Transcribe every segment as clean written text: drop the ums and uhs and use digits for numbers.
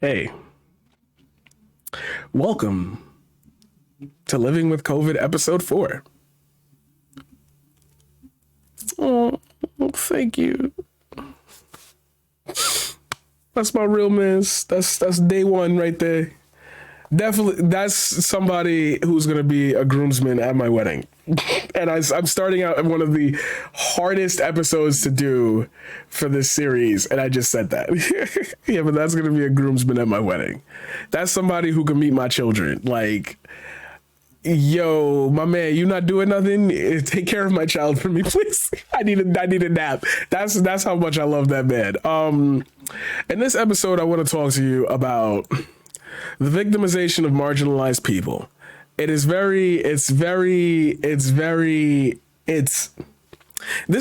Hey, welcome to Living with COVID episode 4. Oh, thank you. That's my real miss. That's day one right there. Definitely, that's somebody who's going to be a groomsman at my wedding. And I'm starting out at one of the hardest episodes to do for this series, and I just said that. Yeah, but that's going to be a groomsman at my wedding. That's somebody who can meet my children. Like, yo, my man, you not doing nothing? Take care of my child for me, please. I need a nap. That's how much I love that man. In this episode, I want to talk to you about the victimization of marginalized people. This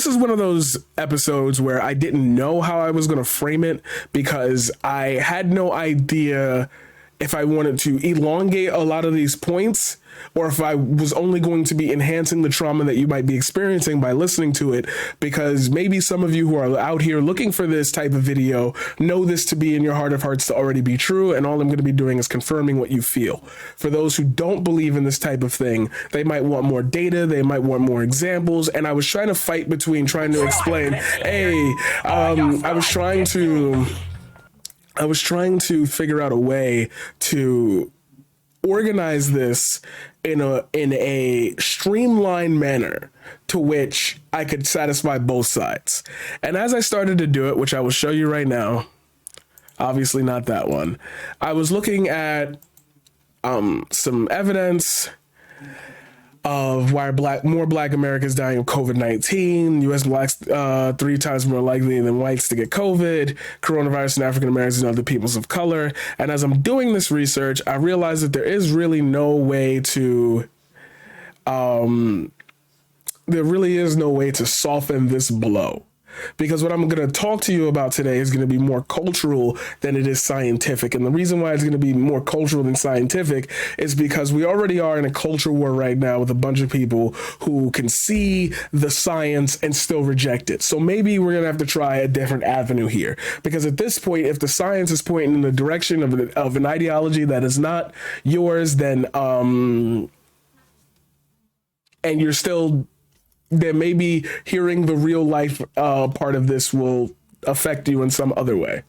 is one of those episodes where I didn't know how I was going to frame it because I had no idea if I wanted to elongate a lot of these points or if I was only going to be enhancing the trauma that you might be experiencing by listening to it, because maybe some of you who are out here looking for this type of video know this to be in your heart of hearts to already be true, and all I'm going to be doing is confirming what you feel. For those who don't believe in this type of thing, they might want more data, they might want more examples, and I was trying to fight between trying to explain, I was trying to figure out a way to organize this in a streamlined manner to which I could satisfy both sides. And as I started to do it, which I will show you right now, obviously not that one, I was looking at some evidence of why more black Americans dying of COVID-19, U.S. blacks 3 times more likely than whites to get COVID, coronavirus in African Americans and other peoples of color. And as I'm doing this research, I realized that there is really no way to, soften this blow. Because what I'm going to talk to you about today is going to be more cultural than it is scientific. And the reason why it's going to be more cultural than scientific is because we already are in a culture war right now with a bunch of people who can see the science and still reject it. So maybe we're going to have to try a different avenue here. Because at this point, if the science is pointing in the direction of an ideology that is not yours, then and you're still, then maybe hearing the real life part of this will affect you in some other way.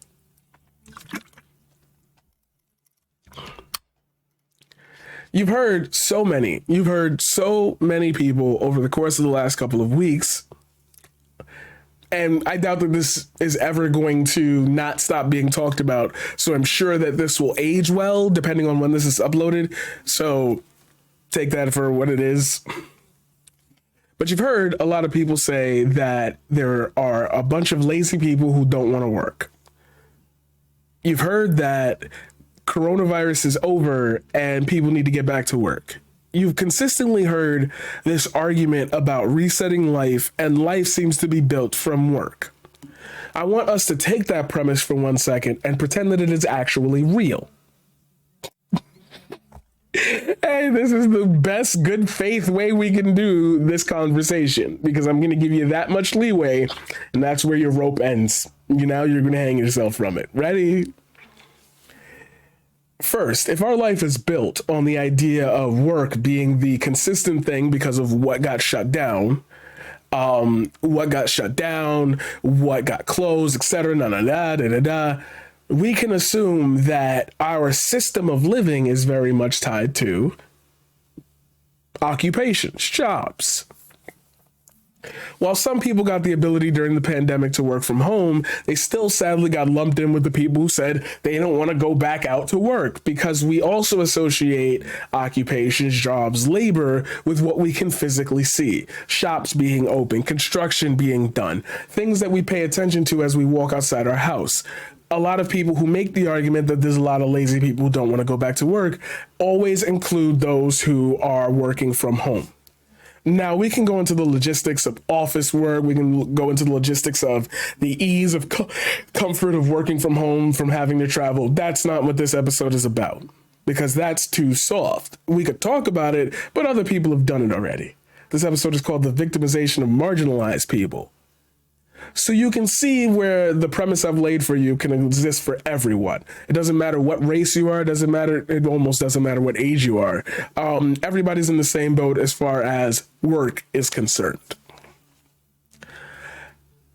You've heard so many people over the course of the last couple of weeks, and I doubt that this is ever going to not stop being talked about. So I'm sure that this will age well, depending on when this is uploaded. So take that for what it is. But you've heard a lot of people say that there are a bunch of lazy people who don't want to work. You've heard that coronavirus is over and people need to get back to work. You've consistently heard this argument about resetting life, and life seems to be built from work. I want us to take that premise for 1 second and pretend that it is actually real. Hey, this is the best good faith way we can do this conversation, because I'm going to give you that much leeway, and that's where your rope ends. You're going to hang yourself from it. Ready? First, if our life is built on the idea of work being the consistent thing because of what got shut down, what got closed, etc., we can assume that our system of living is very much tied to occupations, jobs. While some people got the ability during the pandemic to work from home, they still sadly got lumped in with the people who said they don't want to go back out to work, because we also associate occupations, jobs, labor with what we can physically see. Shops being open, construction being done, things that we pay attention to as we walk outside our house. A lot of people who make the argument that there's a lot of lazy people who don't want to go back to work always include those who are working from home. Now, we can go into the logistics of office work. We can go into the logistics of the ease of comfort of working from home, from having to travel. That's not what this episode is about, because that's too soft. We could talk about it, but other people have done it already. This episode is called The Victimization of Marginalized People. So you can see where the premise I've laid for you can exist for everyone. It doesn't matter what race you are. It doesn't matter. It almost doesn't matter what age you are. Everybody's in the same boat as far as work is concerned.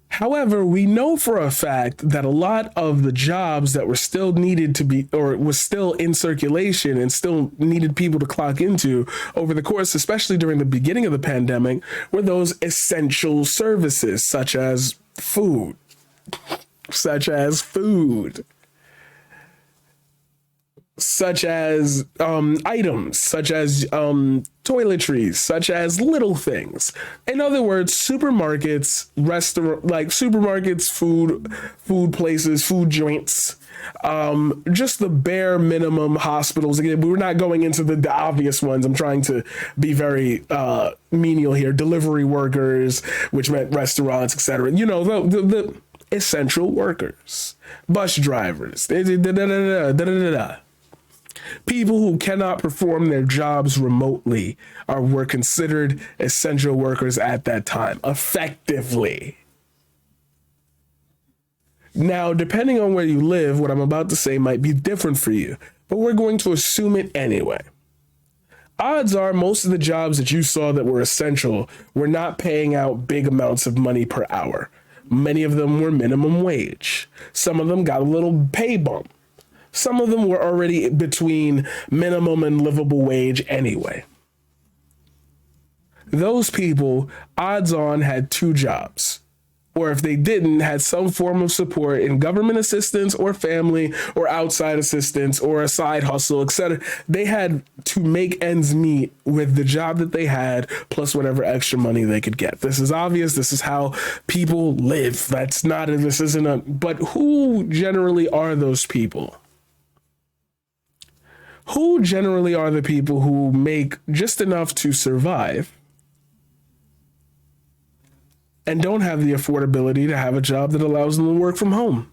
However, we know for a fact that a lot of the jobs that were still needed to be, or was still in circulation and still needed people to clock into over the course, especially during the beginning of the pandemic, were those essential services such as food, such as food, such as items, such as toiletries, such as little things. In other words, supermarkets, supermarkets, food places, food joints, just the bare minimum. Hospitals. Again, we're not going into the obvious ones. I'm trying to be very menial here. Delivery workers, which meant restaurants, etc. You know, the essential workers, bus drivers, people who cannot perform their jobs remotely were considered essential workers at that time, effectively. Now, depending on where you live, what I'm about to say might be different for you, but we're going to assume it anyway. Odds are most of the jobs that you saw that were essential were not paying out big amounts of money per hour. Many of them were minimum wage. Some of them got a little pay bump. Some of them were already between minimum and livable wage anyway. Those people, odds on, had two jobs. Or if they didn't, had some form of support in government assistance or family or outside assistance or a side hustle, etc. They had to make ends meet with the job that they had, plus whatever extra money they could get. This is obvious. This is how people live. But who generally are those people? Who generally are the people who make just enough to survive and don't have the affordability to have a job that allows them to work from home?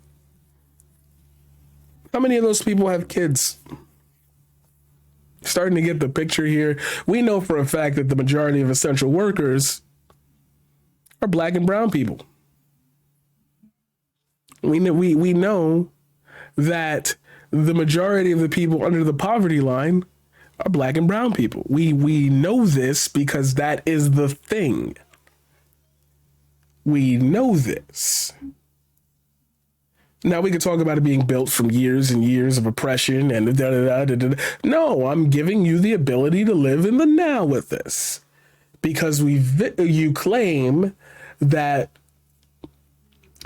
How many of those people have kids? Starting to get the picture here. We know for a fact that the majority of essential workers are Black and brown people. We know that the majority of the people under the poverty line are Black and brown people. We know this because that is the thing. We know this. Now we could talk about it being built from years and years of oppression and No, I'm giving you the ability to live in the now with this, because you claim that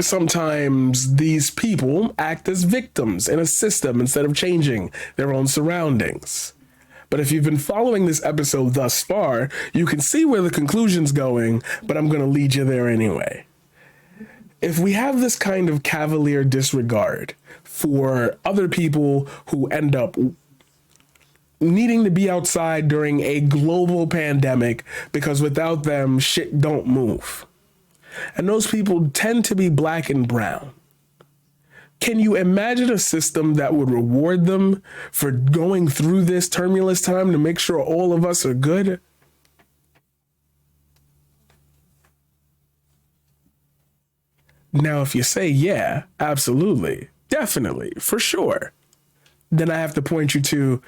sometimes these people act as victims in a system instead of changing their own surroundings. But if you've been following this episode thus far, you can see where the conclusion's going, but I'm going to lead you there anyway. If we have this kind of cavalier disregard for other people who end up needing to be outside during a global pandemic because without them, shit don't move, and those people tend to be Black and brown, can you imagine a system that would reward them for going through this tumultuous time to make sure all of us are good? Now, if you say, yeah, absolutely, definitely, for sure, then I have to point you to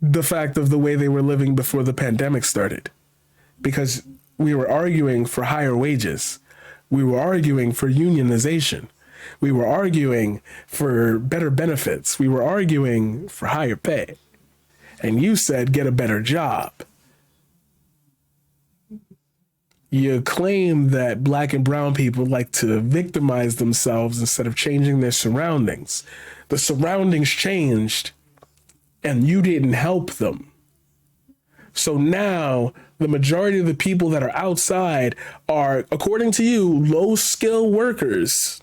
the fact of the way they were living before the pandemic started. Because we were arguing for higher wages. We were arguing for unionization. We were arguing for better benefits. We were arguing for higher pay. And you said, get a better job. You claim that Black and brown people like to victimize themselves instead of changing their surroundings. The surroundings changed, and you didn't help them. So now the majority of the people that are outside are, according to you, low-skill workers,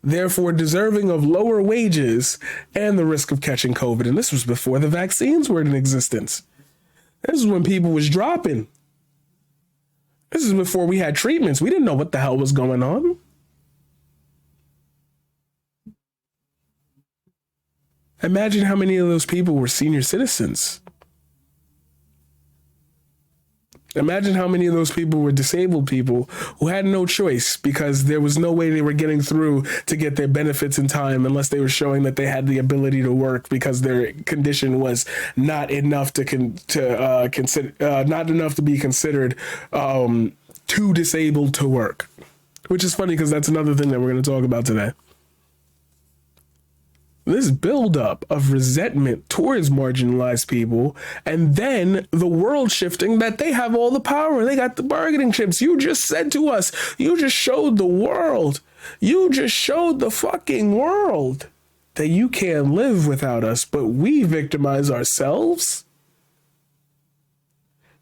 therefore deserving of lower wages and the risk of catching COVID. And this was before the vaccines were in existence. This is when people was dropping. This is before we had treatments. We didn't know what the hell was going on. Imagine how many of those people were senior citizens. Imagine how many of those people were disabled people who had no choice because there was no way they were getting through to get their benefits in time unless they were showing that they had the ability to work because their condition was not enough to consider not enough to be considered too disabled to work. Which is funny because that's another thing that we're going to talk about today. This buildup of resentment towards marginalized people, and then the world shifting that they have all the power. They got the bargaining chips. You just said to us, you just showed the world, you just showed the fucking world that you can't live without us, but we victimize ourselves.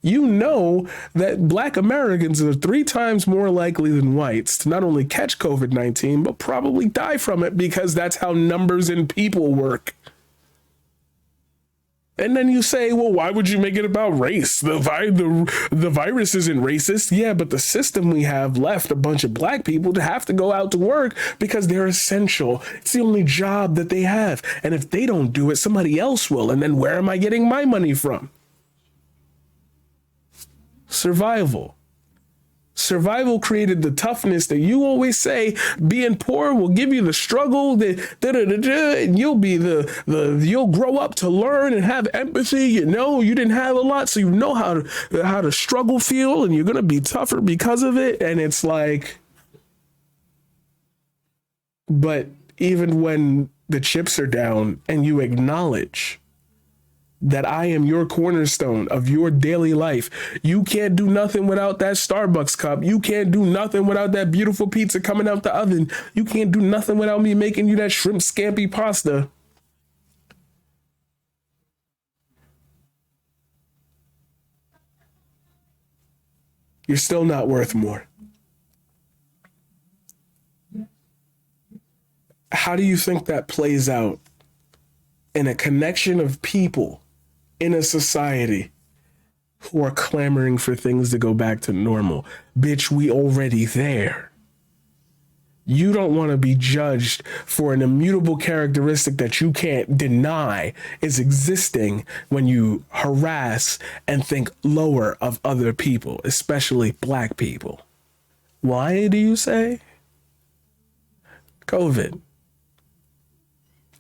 You know that Black Americans are 3 times more likely than whites to not only catch COVID-19, but probably die from it because that's how numbers and people work. And then you say, well, why would you make it about race? The virus isn't racist. Yeah, but the system we have left a bunch of Black people to have to go out to work because they're essential. It's the only job that they have. And if they don't do it, somebody else will. And then where am I getting my money from? Survival. Survival created the toughness that you always say being poor will give you the struggle and you'll be you'll grow up to learn and have empathy. You know, you didn't have a lot, so you know how to struggle feel, and you're going to be tougher because of it. And it's like, but even when the chips are down and you acknowledge that I am your cornerstone of your daily life. You can't do nothing without that Starbucks cup. You can't do nothing without that beautiful pizza coming out the oven. You can't do nothing without me making you that shrimp scampi pasta. You're still not worth more. How do you think that plays out in a connection of people in a society who are clamoring for things to go back to normal? Bitch, we already there. You don't want to be judged for an immutable characteristic that you can't deny is existing when you harass and think lower of other people, especially Black people. Why do you say? COVID.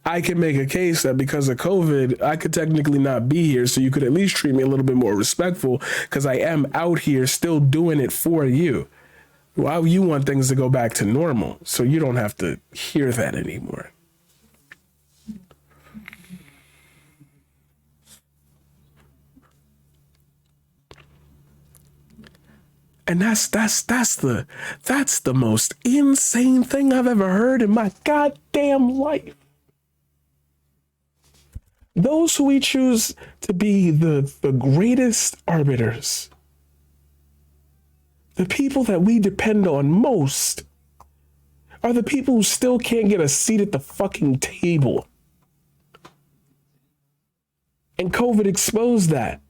I can make a case that because of COVID, I could technically not be here, so you could at least treat me a little bit more respectful because I am out here still doing it for you. Why you want things to go back to normal so you don't have to hear that anymore. And that's the most insane thing I've ever heard in my goddamn life. Those who we choose to be the greatest arbiters, the people that we depend on most, are the people who still can't get a seat at the fucking table. And COVID exposed that.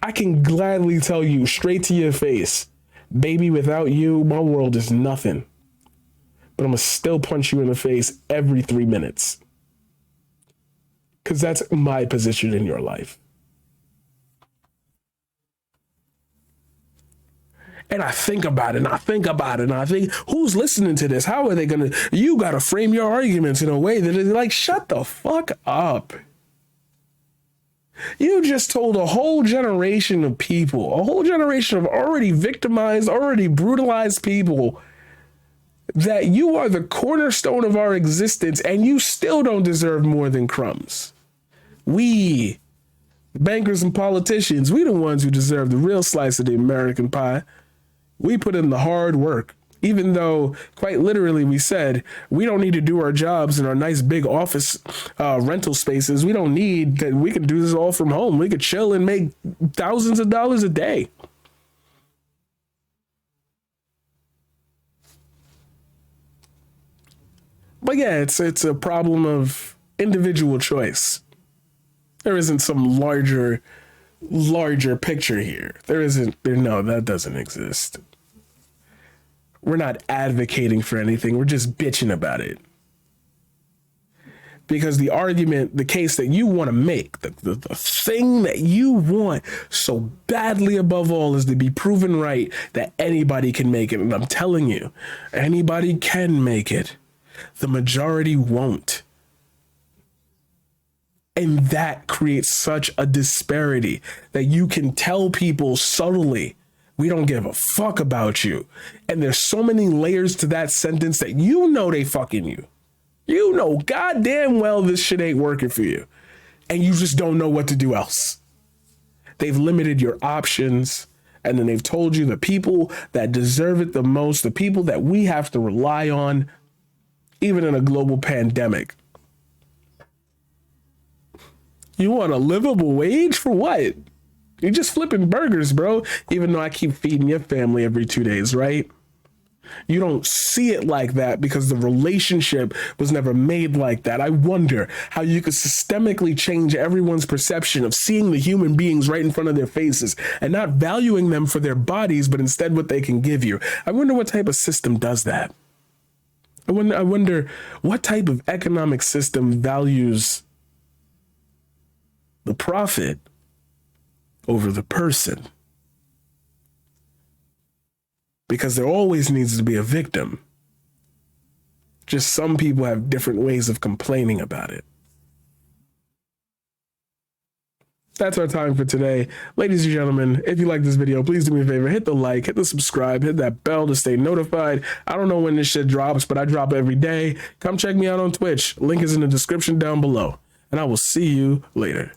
I can gladly tell you straight to your face, baby, without you, my world is nothing. But I'm gonna still punch you in the face every 3 minutes. Because that's my position in your life. And I think about it, and I think about it, and I think, who's listening to this? How are they going to... You got to frame your arguments in a way that is like, shut the fuck up. You just told a whole generation of people, a whole generation of already victimized, already brutalized people, that you are the cornerstone of our existence, and you still don't deserve more than crumbs. We, bankers and politicians, we the ones who deserve the real slice of the American pie. We put in the hard work, even though quite literally we said we don't need to do our jobs in our nice big office rental spaces. We don't need that. We can do this all from home. We could chill and make thousands of dollars a day. But yeah, it's a problem of individual choice. There isn't some larger picture here. No, that doesn't exist. We're not advocating for anything. We're just bitching about it. Because the argument, the case that you want to make, the thing that you want so badly above all is to be proven right that anybody can make it. And I'm telling you, anybody can make it. The majority won't. And that creates such a disparity that you can tell people subtly, we don't give a fuck about you. And there's so many layers to that sentence that you know they fucking you. You know goddamn well this shit ain't working for you. And you just don't know what to do else. They've limited your options. And then they've told you the people that deserve it the most, the people that we have to rely on, even in a global pandemic. You want a livable wage for what? You're just flipping burgers, bro. Even though I keep feeding your family every 2 days, right? You don't see it like that because the relationship was never made like that. I wonder how you could systemically change everyone's perception of seeing the human beings right in front of their faces and not valuing them for their bodies, but instead what they can give you. I wonder what type of system does that. I wonder what type of economic system values the profit over the person. Because there always needs to be a victim. Just some people have different ways of complaining about it. That's our time for today. Ladies and gentlemen, if you like this video, please do me a favor, hit the like, hit the subscribe, hit that bell to stay notified. I don't know when this shit drops, but I drop every day. Come check me out on Twitch. Link is in the description down below. And I will see you later.